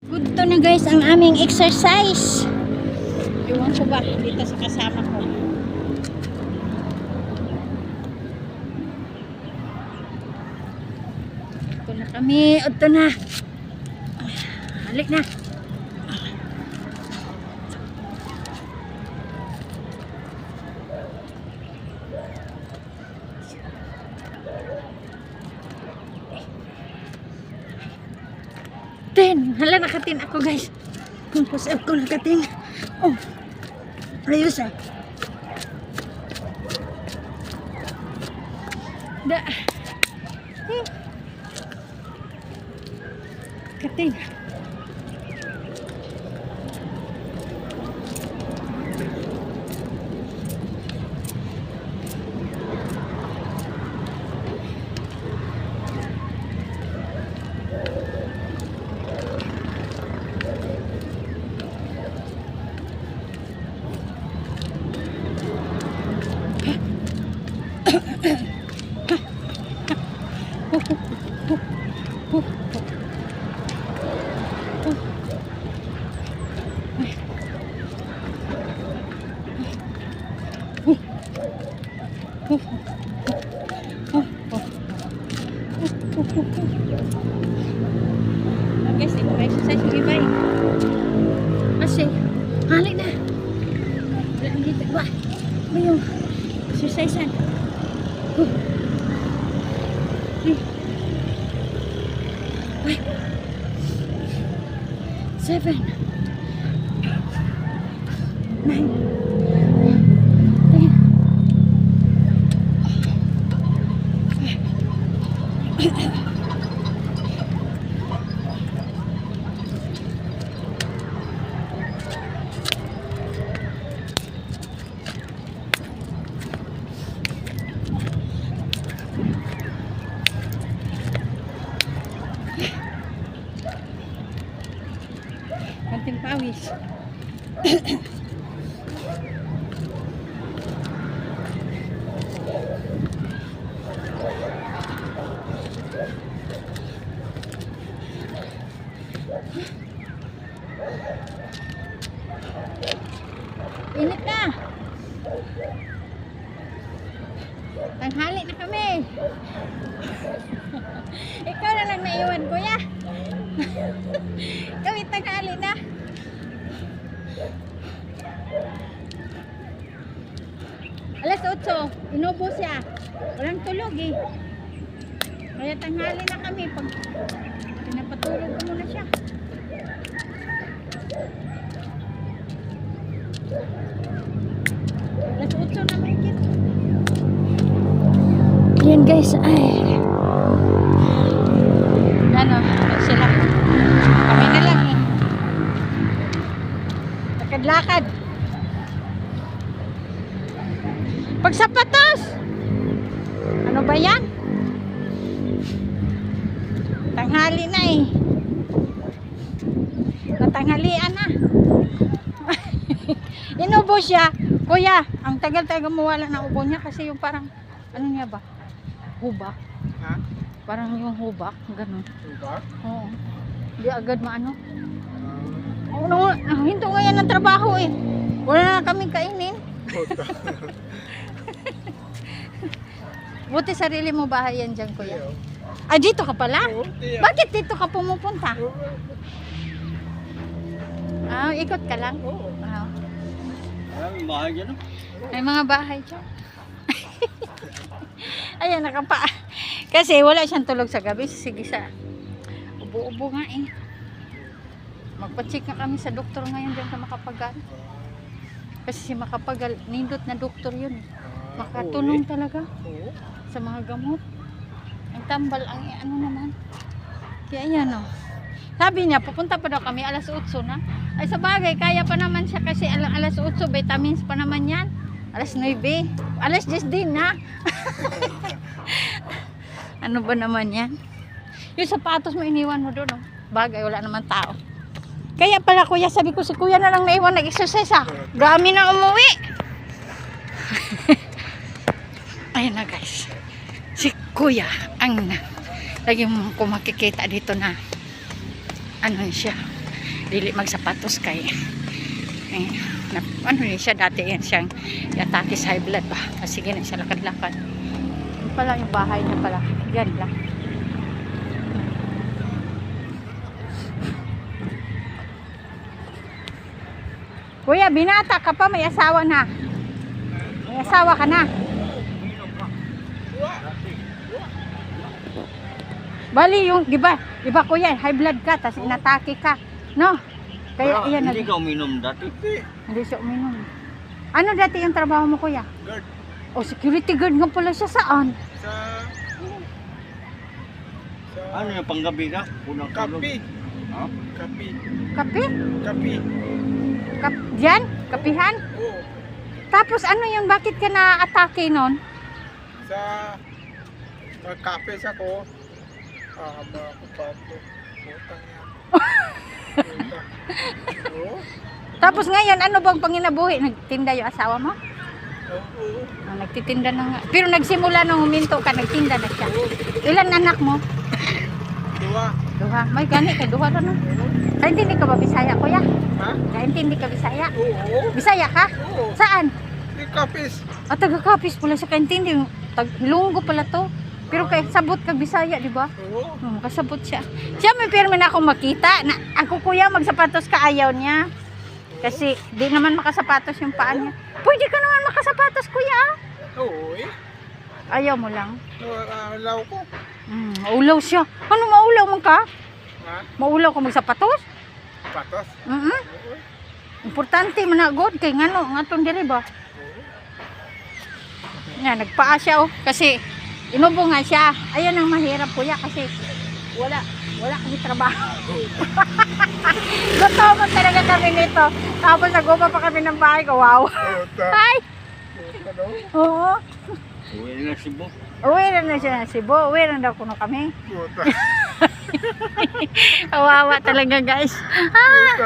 Good to na guys ang aming exercise. Iwan ko ba dito sa kasama ko. Ito na kami. Ito na. Halik na. Hala, nakatin ako guys. Pumpos ako nakatin. Oh, ayos ah. Da. Katin. Guys, ito exercise yung iba eh. Kasi, halik na. Wala dito ba? Ba yung exercisean? 7 9 konting pawis. Init na. Tanghali na kami. Ikaw na lang naiwan, kuya. Kami tanghali na. Alas 8, inubo siya. Walang tulog eh. Kaya tanghali na kami. Pag pinapatulog ko muna siya. Alas 8 na may kit. Yan guys, ay. Ano, sila. Kami na lang eh. Lakad-lakad. Pagsapatos! Ano ba yan? Tanghali na eh. Natanghalian na. Inubo siya. Kuya, ang tagal-tagal mawala ng ubo niya kasi yung parang, ano niya ba? Hubak. Ha? Parang yung hubak. Ganun. Hubak? Oo. Hindi agad maano. Oo, hinto ngayon ng trabaho eh. Wala na kaming kainin. Buti sarili mo bahay yan dyan, kuya. Ah, dito ka pala? Bakit dito ka pumupunta? Ah, ikot ka lang? Oo. Ah. May bahay dyan. May mga bahay dyan. Ayan, nakapa. Kasi wala siyang tulog sa gabi. Sige sa ubo-ubo nga eh. Magpa-check na kami sa doktor ngayon dyan sa Makapagal. Kasi si Makapagal, nindot na doktor yun. Makatulong talaga sa mga gamot. Ang tambal, ang ano naman. Kaya yan o. Sabi niya, pupunta pa daw kami alas 8 na. Ay sa bagay, kaya pa naman siya kasi alas 8, vitamins pa naman yan. Alas 9, alas 10 din na. Ano ba naman yan? Yung sapatos mo iniwan mo doon. Bagay, wala naman tao. Kaya pala kuya, sabi ko si kuya na lang naiwan nag-exercise ha. Dami na umuwi. Ayan na guys. Si kuya ang lagi ko makikita dito na ano siya. dili magsapatos kay ano ni siya dati yan siyang atake sa high blood ba. Sige na siya lakad-lakad. Yun pala yung bahay niya pala. Yan lang. Kuya, binata ka pa, may asawa na. May asawa ka na. Bali yung, di ba kuya, high blood ka, tapos inatake ka. No? Kaya iyan Hindi ka uminom dati. Hindi siya uminom. Ano dati yung trabaho mo kuya? Guard. Oh, security guard nga pala siya saan? Sa Ano yung panggabi ka? Unang tulog. kapi. Ha? Kapi. Kape? Kapi. Diyan? Kapihan? Oo. Tapos ano yung bakit ka na-atake nun? Sa kape sa ko. Haba ko pa ito. Putang yan. Puta. Oo. Tapos ngayon, ano bang panginabuhi? Nagtinda yung asawa mo? Oo. Nagtitinda na nga. Pero nagsimula nung huminto ka, nagtinda na siya. Ilan anak mo? Dua. Duha. May gani ka, duha na no? Kaintindi ka ba Bisaya, kuya? Ha? Kaintindi ka Bisaya? Oo. Bisaya ka? Oo. Saan? Di kapis. Taga-Kapis pala sa kaintindi. Hilonggo pala to. Pero kay sabot ka Bisaya, di ba? Oo. Kasabot siya. Siya may pirmi na akong makita. Na, ako kuya, magsapatos ka ayaw niya. Kasi di naman makasapatos yung paa niya. Pwede ka naman makasapatos kuya. Oo eh. Ayaw mo lang. Alaw ko. Maulaw siya. Ano maulaw mo ka? Ha? Maulaw ka magsapatos? Patas. Oo. Importante managod kay ngano ngaton diri ba? Nga nagpaa siya oh kasi inubo nga siya. Ayun ang mahirap kuya kasi wala kami trabaho. Gutom talaga kami nito. Tapos naguma pa kami ng bahay ko. Wow. Puta. Ay. Puta daw. Oo. Uwi na Cebu. Uwi na siya na Cebu. Uwi na daw kuno kami. Puta. Kawawa talaga guys. Ah.